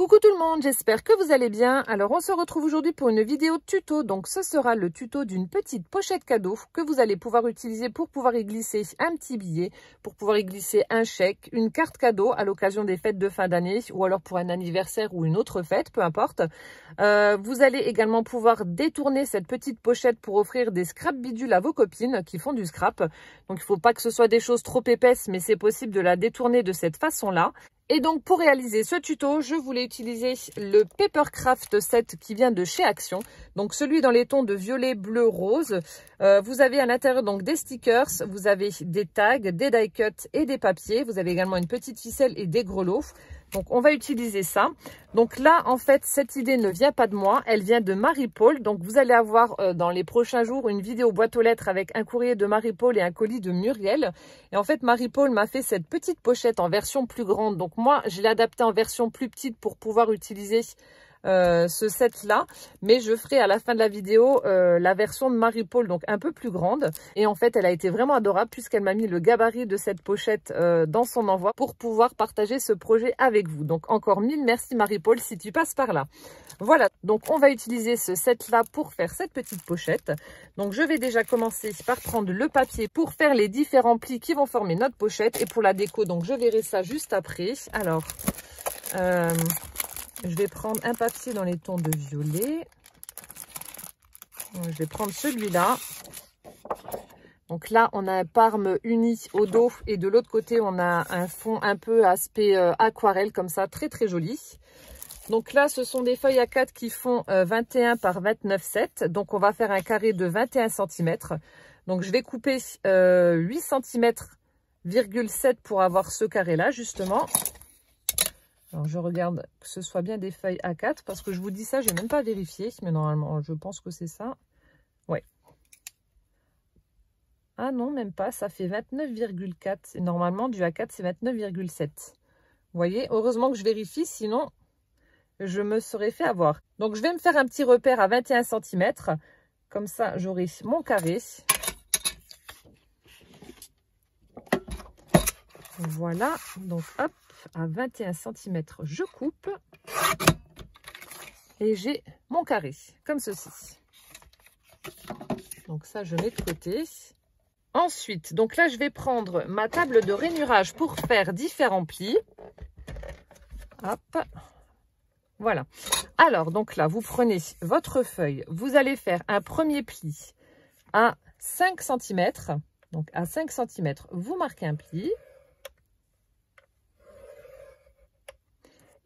Coucou tout le monde, j'espère que vous allez bien. Alors on se retrouve aujourd'hui pour une vidéo tuto. Donc ce sera le tuto d'une petite pochette cadeau que vous allez pouvoir utiliser pour pouvoir y glisser un petit billet, pour pouvoir y glisser un chèque, une carte cadeau à l'occasion des fêtes de fin d'année ou alors pour un anniversaire ou une autre fête, peu importe. Vous allez également pouvoir détourner cette petite pochette pour offrir des scrap bidules à vos copines qui font du scrap. Donc il ne faut pas que ce soit des choses trop épaisses, mais c'est possible de la détourner de cette façon-là. Et donc pour réaliser ce tuto, je voulais utiliser le Papercraft set qui vient de chez Action. Donc celui dans les tons de violet, bleu, rose. Vous avez à l'intérieur donc des stickers, vous avez des tags, des die cuts et des papiers. Vous avez également une petite ficelle et des grelots. Donc on va utiliser ça. Donc là en fait cette idée ne vient pas de moi, elle vient de Marie-Paul. Donc vous allez avoir dans les prochains jours une vidéo boîte aux lettres avec un courrier de Marie-Paul et un colis de Muriel. Et en fait Marie-Paul m'a fait cette petite pochette en version plus grande. Donc moi je l'ai adaptée en version plus petite pour pouvoir utiliser ce set là, mais je ferai à la fin de la vidéo la version de Marie-Paul, donc un peu plus grande. Et en fait elle a été vraiment adorable puisqu'elle m'a mis le gabarit de cette pochette dans son envoi pour pouvoir partager ce projet avec vous. Donc encore mille merci Marie-Paul si tu passes par là. Voilà, donc on va utiliser ce set là pour faire cette petite pochette. Donc je vais déjà commencer par prendre le papier pour faire les différents plis qui vont former notre pochette, et pour la déco donc je verrai ça juste après. Alors je vais prendre un papier dans les tons de violet. Je vais prendre celui-là. Donc là, on a un Parme uni au dos et de l'autre côté, on a un fond un peu aspect aquarelle comme ça, très très joli. Donc là, ce sont des feuilles A4 qui font 21 par 29,7. Donc on va faire un carré de 21 cm. Donc je vais couper 8 cm,7 pour avoir ce carré-là justement. Alors je regarde que ce soit bien des feuilles A4 parce que je vous dis ça, j'ai même pas vérifié, mais normalement je pense que c'est ça. Ouais. Ah non, même pas, ça fait 29,4. Et normalement du A4 c'est 29,7. Vous voyez, heureusement que je vérifie, sinon je me serais fait avoir. Donc je vais me faire un petit repère à 21 cm. Comme ça j'aurai mon carré. Voilà, donc hop. À 21 cm, je coupe et j'ai mon carré comme ceci. Donc ça, je mets de côté. Ensuite, donc là, je vais prendre ma table de rainurage pour faire différents plis. Hop, voilà. Alors, donc là, vous prenez votre feuille. Vous allez faire un premier pli à 5 cm. Donc à 5 cm, vous marquez un pli.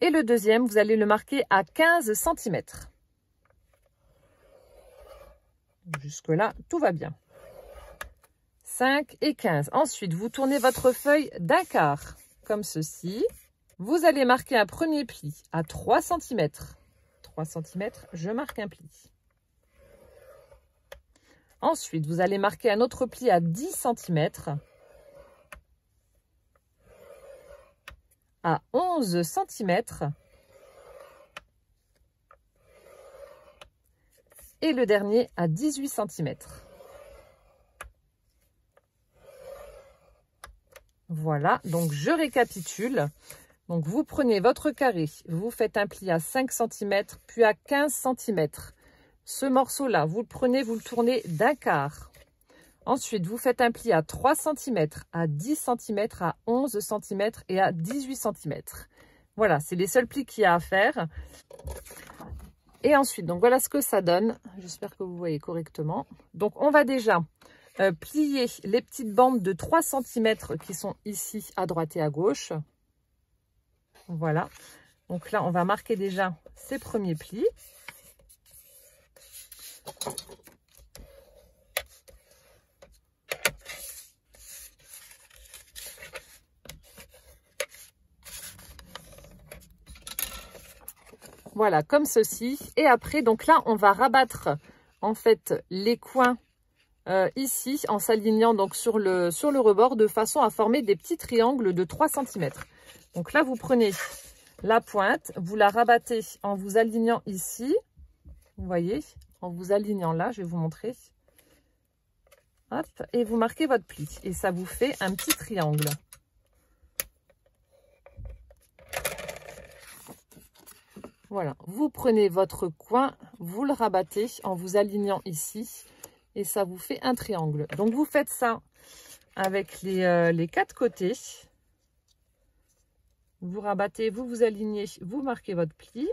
Et le deuxième, vous allez le marquer à 15 cm. Jusque-là, tout va bien. 5 et 15. Ensuite, vous tournez votre feuille d'un quart, comme ceci. Vous allez marquer un premier pli à 3 cm. 3 cm, je marque un pli. Ensuite, vous allez marquer un autre pli à 10 cm. À 11 cm et le dernier à 18 cm. Voilà, donc je récapitule. Donc vous prenez votre carré, vous faites un pli à 5 cm puis à 15 cm. Ce morceau-là, vous le prenez, vous le tournez d'un quart. Ensuite, vous faites un pli à 3 cm, à 10 cm, à 11 cm et à 18 cm. Voilà, c'est les seuls plis qu'il y a à faire. Et ensuite, donc voilà ce que ça donne. J'espère que vous voyez correctement. Donc, on va déjà plier les petites bandes de 3 cm qui sont ici à droite et à gauche. Voilà. Donc là, on va marquer déjà ces premiers plis. Voilà, comme ceci. Et après, donc là, on va rabattre en fait les coins ici en s'alignant donc sur le rebord de façon à former des petits triangles de 3 cm. Donc là, vous prenez la pointe, vous la rabattez en vous alignant ici. Vous voyez, en vous alignant là, je vais vous montrer. Hop, et vous marquez votre pli. Et ça vous fait un petit triangle. Voilà, vous prenez votre coin, vous le rabattez en vous alignant ici et ça vous fait un triangle. Donc vous faites ça avec les 4 côtés. Vous rabattez, vous vous alignez, vous marquez votre pli.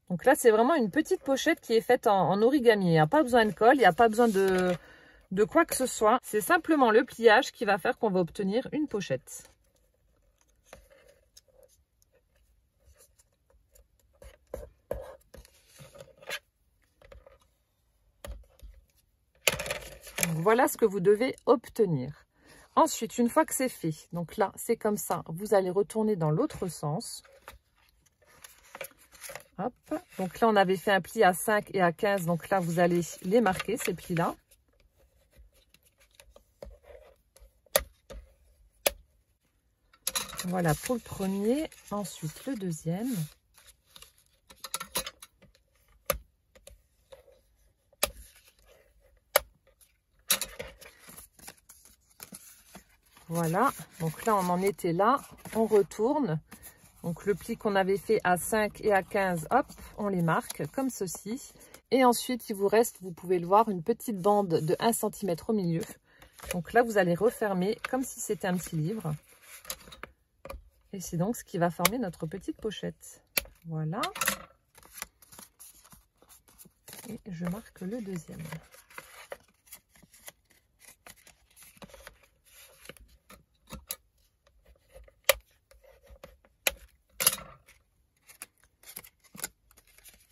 Donc là, c'est vraiment une petite pochette qui est faite en origami. Il n'y a pas besoin de colle, il n'y a pas besoin de quoi que ce soit. C'est simplement le pliage qui va faire qu'on va obtenir une pochette. Donc, voilà ce que vous devez obtenir. Ensuite, une fois que c'est fait, donc là, c'est comme ça, vous allez retourner dans l'autre sens. Hop. Donc là, on avait fait un pli à 5 et à 15. Donc là, vous allez les marquer, ces plis-là. Voilà pour le premier. Ensuite, le deuxième. Voilà. Donc là, on en était là. On retourne. Donc le pli qu'on avait fait à 5 et à 15, hop, on les marque comme ceci. Et ensuite, il vous reste, vous pouvez le voir, une petite bande de 1 cm au milieu. Donc là, vous allez refermer comme si c'était un petit livre. Et c'est donc ce qui va former notre petite pochette. Voilà. Et je marque le deuxième.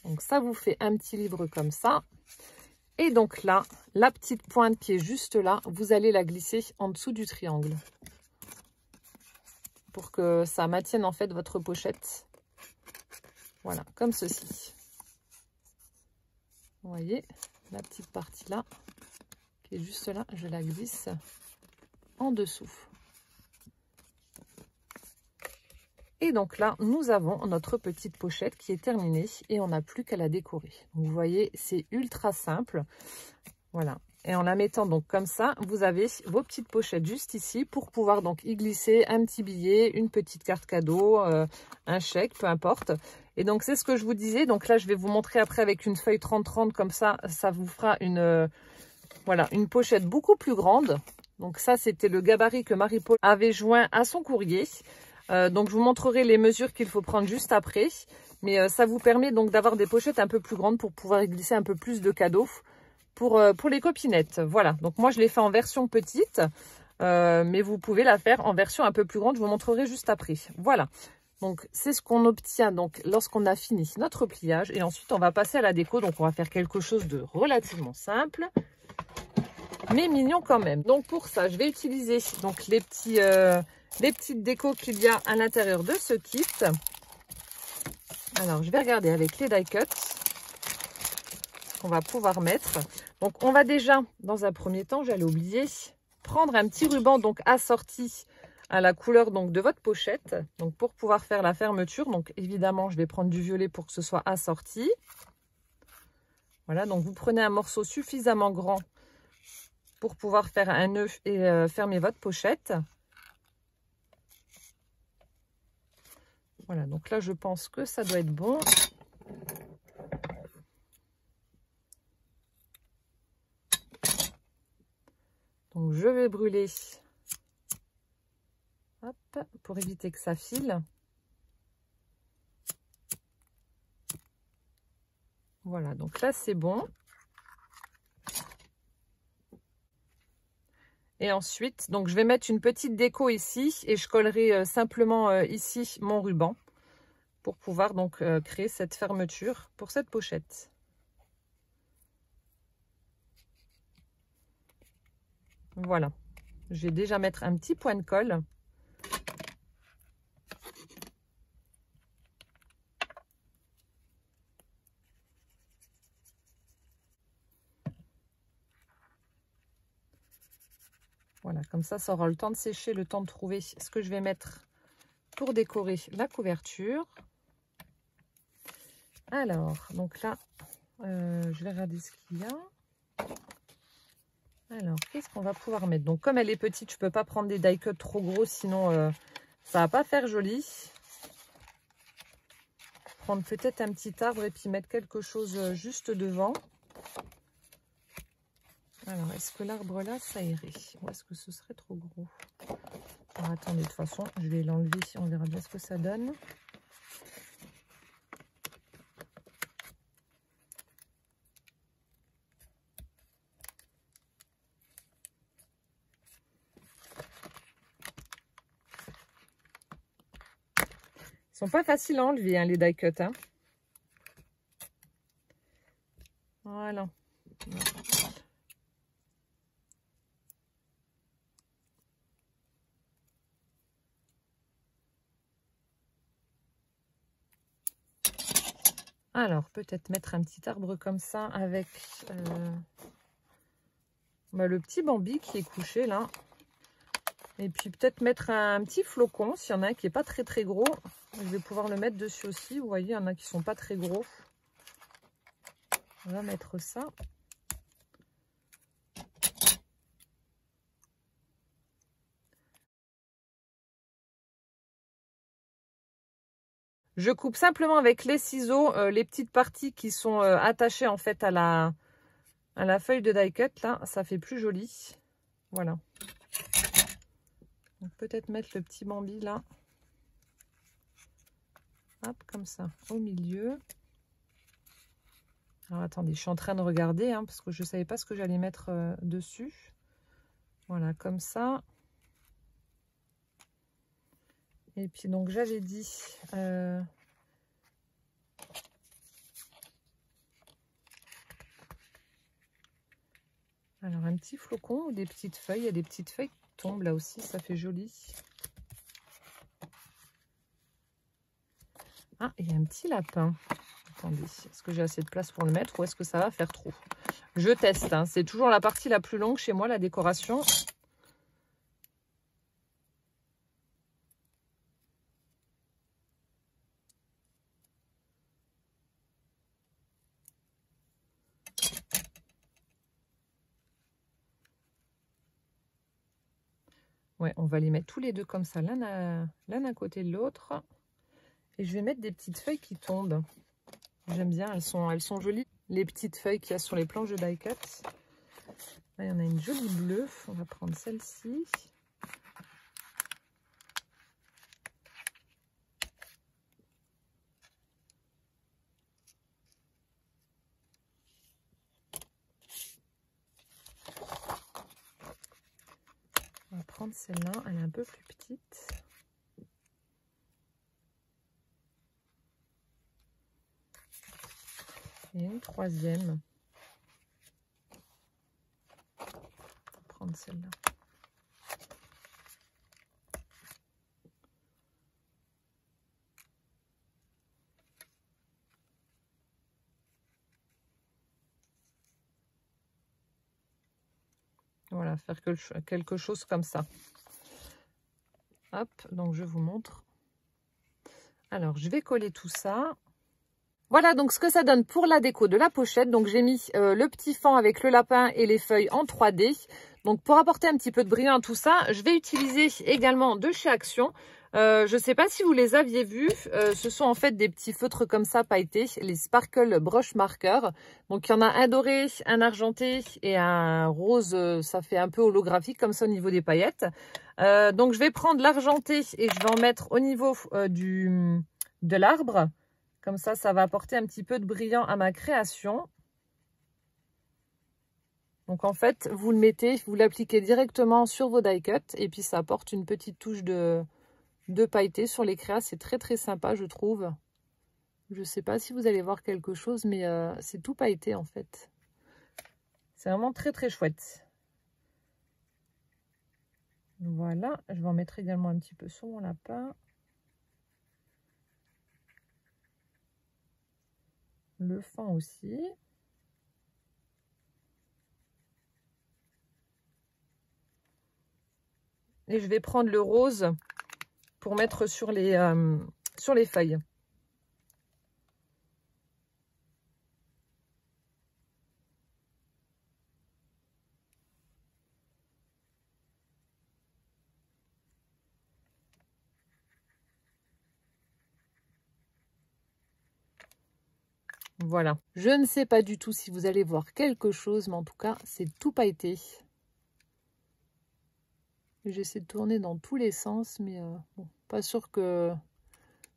Donc ça vous fait un petit livre comme ça. Et donc là, la petite pointe qui est juste là, vous allez la glisser en dessous du triangle. Pour que ça maintienne en fait votre pochette. Voilà, comme ceci. Vous voyez, la petite partie là, qui est juste là, je la glisse en dessous. Et donc là, nous avons notre petite pochette qui est terminée et on n'a plus qu'à la décorer. Donc vous voyez, c'est ultra simple. Voilà. Et en la mettant donc comme ça, vous avez vos petites pochettes juste ici pour pouvoir donc y glisser un petit billet, une petite carte cadeau, un chèque, peu importe. Et donc c'est ce que je vous disais. Donc là, je vais vous montrer après avec une feuille 30-30 comme ça, ça vous fera voilà, une pochette beaucoup plus grande. Donc ça, c'était le gabarit que Marie-Paul avait joint à son courrier. Donc je vous montrerai les mesures qu'il faut prendre juste après. Mais ça vous permet donc d'avoir des pochettes un peu plus grandes pour pouvoir y glisser un peu plus de cadeaux pour les copinettes. Voilà, donc moi je l'ai fait en version petite. Mais vous pouvez la faire en version un peu plus grande. Je vous montrerai juste après. Voilà, donc c'est ce qu'on obtient donc lorsqu'on a fini notre pliage. Et ensuite on va passer à la déco. Donc on va faire quelque chose de relativement simple, mais mignon quand même. Donc pour ça, je vais utiliser donc les petites décos qu'il y a à l'intérieur de ce kit. Alors, je vais regarder avec les die cuts ce qu'on va pouvoir mettre. Donc, on va déjà, dans un premier temps, j'allais oublier, prendre un petit ruban donc assorti à la couleur donc de votre pochette. Donc, pour pouvoir faire la fermeture. Donc, évidemment, je vais prendre du violet pour que ce soit assorti. Voilà, donc vous prenez un morceau suffisamment grand pour pouvoir faire un nœud et fermer votre pochette. Voilà, donc là, je pense que ça doit être bon. Donc, je vais brûler, hop, pour éviter que ça file. Voilà, donc là, c'est bon. Et ensuite, donc je vais mettre une petite déco ici et je collerai simplement ici mon ruban pour pouvoir donc créer cette fermeture pour cette pochette. Voilà, je vais déjà mettre un petit point de colle. Voilà, comme ça aura le temps de sécher, le temps de trouver ce que je vais mettre pour décorer la couverture. Alors, donc là, je vais regarder ce qu'il y a. Alors, qu'est-ce qu'on va pouvoir mettre? Donc, comme elle est petite, je ne peux pas prendre des die cuts trop gros, sinon ça ne va pas faire joli. Prendre peut-être un petit arbre et puis mettre quelque chose juste devant. Alors, est-ce que l'arbre là, ça irait? Ou est-ce que ce serait trop gros? Alors, attendez, de toute façon, je vais l'enlever, on verra bien ce que ça donne. Ils sont pas faciles à enlever, hein, les die cuts. Hein. Voilà. Alors, peut-être mettre un petit arbre comme ça avec le petit Bambi qui est couché là. Et puis peut-être mettre un petit flocon, s'il y en a un qui n'est pas très très gros. Je vais pouvoir le mettre dessus aussi. Vous voyez, il y en a qui ne sont pas très gros. On va mettre ça. Je coupe simplement avec les ciseaux les petites parties qui sont attachées en fait à la feuille de die cut. Là, ça fait plus joli. Voilà. Peut-être mettre le petit Bambi là. Hop, comme ça, au milieu. Alors attendez, je suis en train de regarder hein, parce que je ne savais pas ce que j'allais mettre dessus. Voilà, comme ça. Et puis donc j'avais dit alors un petit flocon ou des petites feuilles. Il y a des petites feuilles qui tombent là aussi, ça fait joli. Ah, il y a un petit lapin. Attendez, est-ce que j'ai assez de place pour le mettre ou est-ce que ça va faire trop? Je teste, hein. C'est toujours la partie la plus longue chez moi, la décoration. Ouais, on va les mettre tous les deux comme ça, l'un à côté de l'autre. Et je vais mettre des petites feuilles qui tombent. J'aime bien, elles sont jolies. Les petites feuilles qu'il y a sur les planches de die cut. Là, il y en a une jolie bleue. On va prendre celle-ci. On va prendre celle-là, elle est un peu plus petite. Et une troisième. On va prendre celle-là. Voilà, faire quelque chose comme ça. Hop, donc je vous montre. Alors, je vais coller tout ça. Voilà donc ce que ça donne pour la déco de la pochette. Donc j'ai mis le petit fond avec le lapin et les feuilles en 3D. Donc pour apporter un petit peu de brillant à tout ça, je vais utiliser également de chez Action. Je ne sais pas si vous les aviez vus, ce sont en fait des petits feutres comme ça pailletés, les Sparkle Brush Marker. Donc il y en a un doré, un argenté et un rose, ça fait un peu holographique comme ça au niveau des paillettes. Donc je vais prendre l'argenté et je vais en mettre au niveau de l'arbre. Comme ça, ça va apporter un petit peu de brillant à ma création. Donc en fait, vous le mettez, vous l'appliquez directement sur vos die cuts et puis ça apporte une petite touche de pailleté sur les créas. C'est très très sympa, je trouve. Je ne sais pas si vous allez voir quelque chose, mais c'est tout pailleté en fait. C'est vraiment très très chouette. Voilà, je vais en mettre également un petit peu sur mon lapin. Le fond aussi. Et je vais prendre le rose pour mettre sur les feuilles. Voilà. Je ne sais pas du tout si vous allez voir quelque chose, mais en tout cas, c'est tout pailleté. J'essaie de tourner dans tous les sens, mais bon, pas sûr que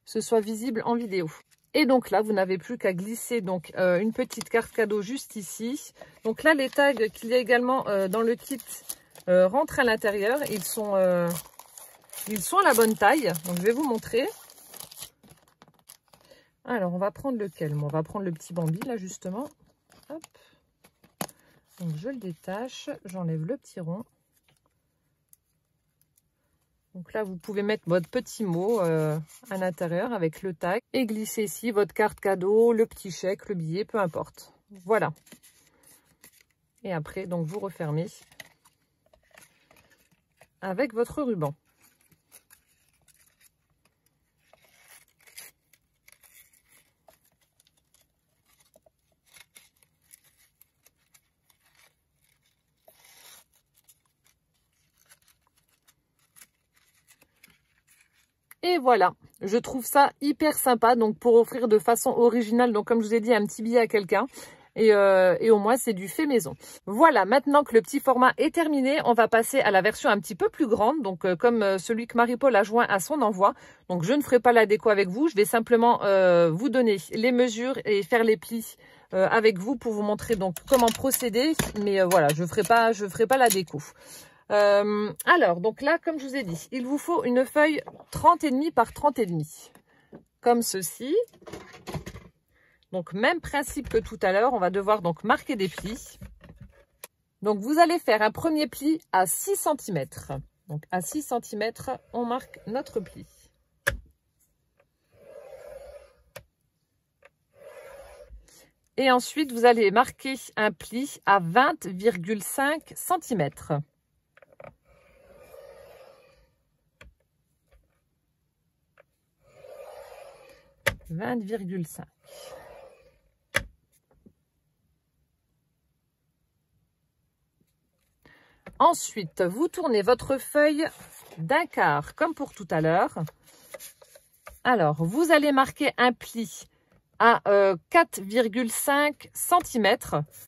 ce soit visible en vidéo. Et donc là, vous n'avez plus qu'à glisser donc une petite carte cadeau juste ici. Donc là, les tags qu'il y a également dans le kit rentrent à l'intérieur. Ils sont à la bonne taille. Donc je vais vous montrer. Alors, on va prendre lequel? On va prendre le petit Bambi là justement. Hop. Donc je le détache, j'enlève le petit rond. Donc là, vous pouvez mettre votre petit mot à l'intérieur avec le tag et glisser ici votre carte cadeau, le petit chèque, le billet, peu importe. Voilà. Et après, donc vous refermez avec votre ruban. Et voilà, je trouve ça hyper sympa, donc pour offrir de façon originale, donc comme je vous ai dit, un petit billet à quelqu'un. Et au moins, c'est du fait maison. Voilà, maintenant que le petit format est terminé, on va passer à la version un petit peu plus grande, donc comme celui que Marie-Paul a joint à son envoi. Donc, je ne ferai pas la déco avec vous, je vais simplement vous donner les mesures et faire les plis avec vous pour vous montrer donc comment procéder. Mais voilà, je ferai pas la déco. Alors, donc là, comme je vous ai dit, il vous faut une feuille 30,5 par 30,5, comme ceci. Donc, même principe que tout à l'heure, on va devoir donc marquer des plis. Donc, vous allez faire un premier pli à 6 cm. Donc, à 6 cm, on marque notre pli. Et ensuite, vous allez marquer un pli à 20,5 cm. Ensuite, vous tournez votre feuille d'un quart, comme pour tout à l'heure. Alors, vous allez marquer un pli à 4,5 cm.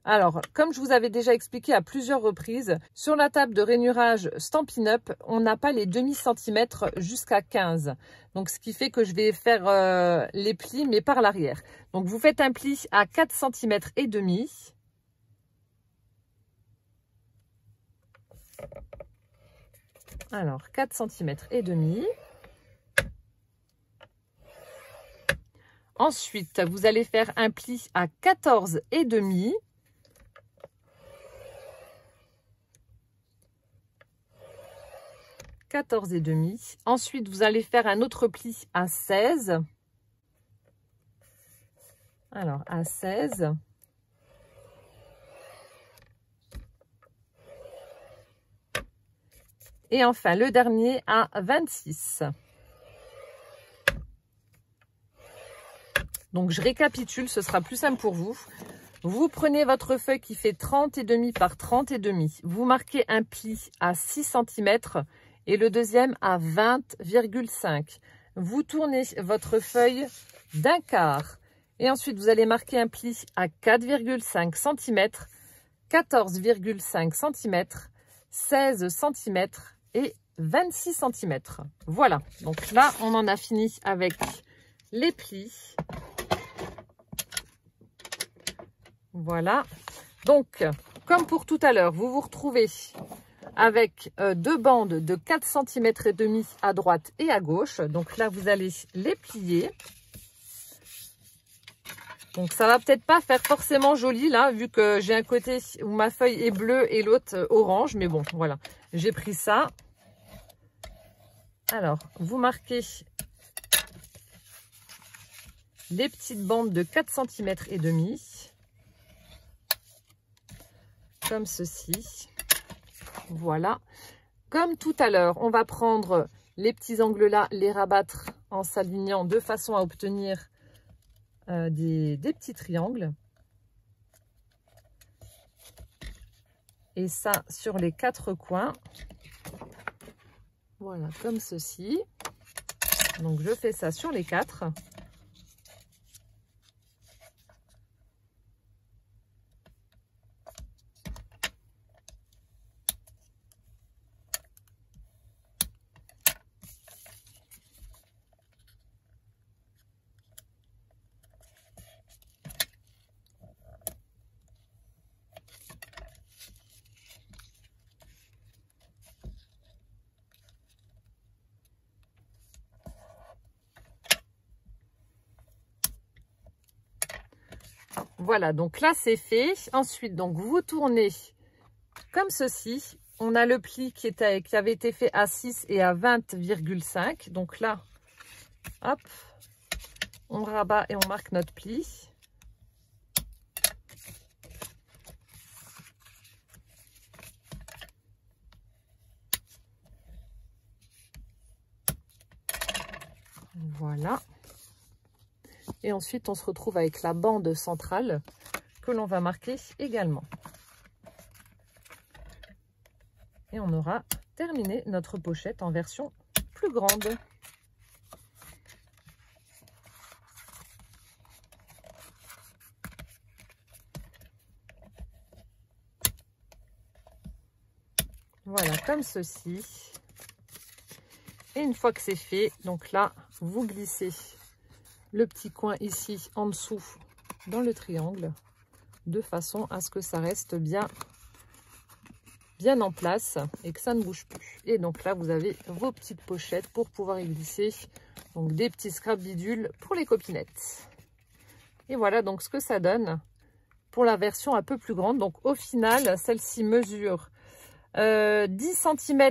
Alors, comme je vous avais déjà expliqué à plusieurs reprises, sur la table de rainurage Stampin' Up, on n'a pas les demi-centimètres jusqu'à 15. Donc, ce qui fait que je vais faire les plis, mais par l'arrière. Donc, vous faites un pli à 4 cm et demi. Alors, 4 cm et demi. Ensuite, vous allez faire un pli à 14 et demi. Ensuite, vous allez faire un autre pli à 16. Alors, à 16. Et enfin, le dernier à 26. Donc, je récapitule, ce sera plus simple pour vous. Vous prenez votre feuille qui fait 30,5 par 30,5. Vous marquez un pli à 6 cm et le deuxième à 20,5. Vous tournez votre feuille d'un quart. Et ensuite, vous allez marquer un pli à 4,5 cm, 14,5 cm, 16 cm et 26 cm. Voilà, donc là, on en a fini avec les plis. Voilà, donc comme pour tout à l'heure, vous vous retrouvez avec deux bandes de 4 cm et demi à droite et à gauche. Donc là, vous allez les plier. Donc ça va peut-être pas faire forcément joli là, vu que j'ai un côté où ma feuille est bleue et l'autre orange. Mais bon, voilà, j'ai pris ça. Alors, vous marquez les petites bandes de 4 cm et demi. Comme ceci. Voilà. Comme tout à l'heure, on va prendre les petits angles là, les rabattre en s'alignant de façon à obtenir des petits triangles. Et ça sur les 4 coins. Voilà, comme ceci. Donc je fais ça sur les 4. Voilà, donc là c'est fait. Ensuite, donc vous tournez comme ceci. On a le pli qui avait été fait à 6 et à 20,5. Donc là, hop, on rabat et on marque notre pli. Voilà. Et ensuite, on se retrouve avec la bande centrale que l'on va marquer également. Et on aura terminé notre pochette en version plus grande. Voilà, comme ceci. Et une fois que c'est fait, donc là, vous glissez le petit coin ici en dessous dans le triangle de façon à ce que ça reste bien en place et que ça ne bouge plus. Et donc là, vous avez vos petites pochettes pour pouvoir y glisser donc des petits scraps bidules pour les copinettes. Et voilà donc ce que ça donne pour la version un peu plus grande. Donc au final, celle-ci mesure 10 cm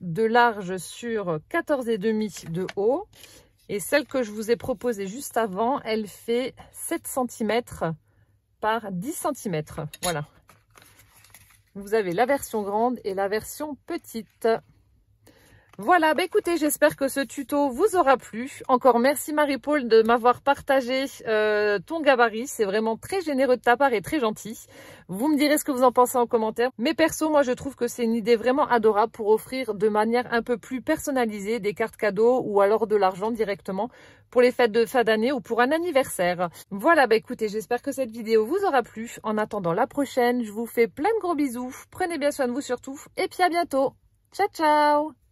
de large sur 14,5 de haut. Et celle que je vous ai proposée juste avant, elle fait 7 cm par 10 cm. Voilà. Vous avez la version grande et la version petite. Voilà, bah écoutez, j'espère que ce tuto vous aura plu. Encore merci Marie-Paul de m'avoir partagé ton gabarit. C'est vraiment très généreux de ta part et très gentil. Vous me direz ce que vous en pensez en commentaire. Mais perso, moi je trouve que c'est une idée vraiment adorable pour offrir de manière un peu plus personnalisée des cartes cadeaux ou alors de l'argent directement pour les fêtes de fin d'année ou pour un anniversaire. Voilà, bah écoutez, j'espère que cette vidéo vous aura plu. En attendant la prochaine, je vous fais plein de gros bisous. Prenez bien soin de vous surtout et puis à bientôt. Ciao, ciao!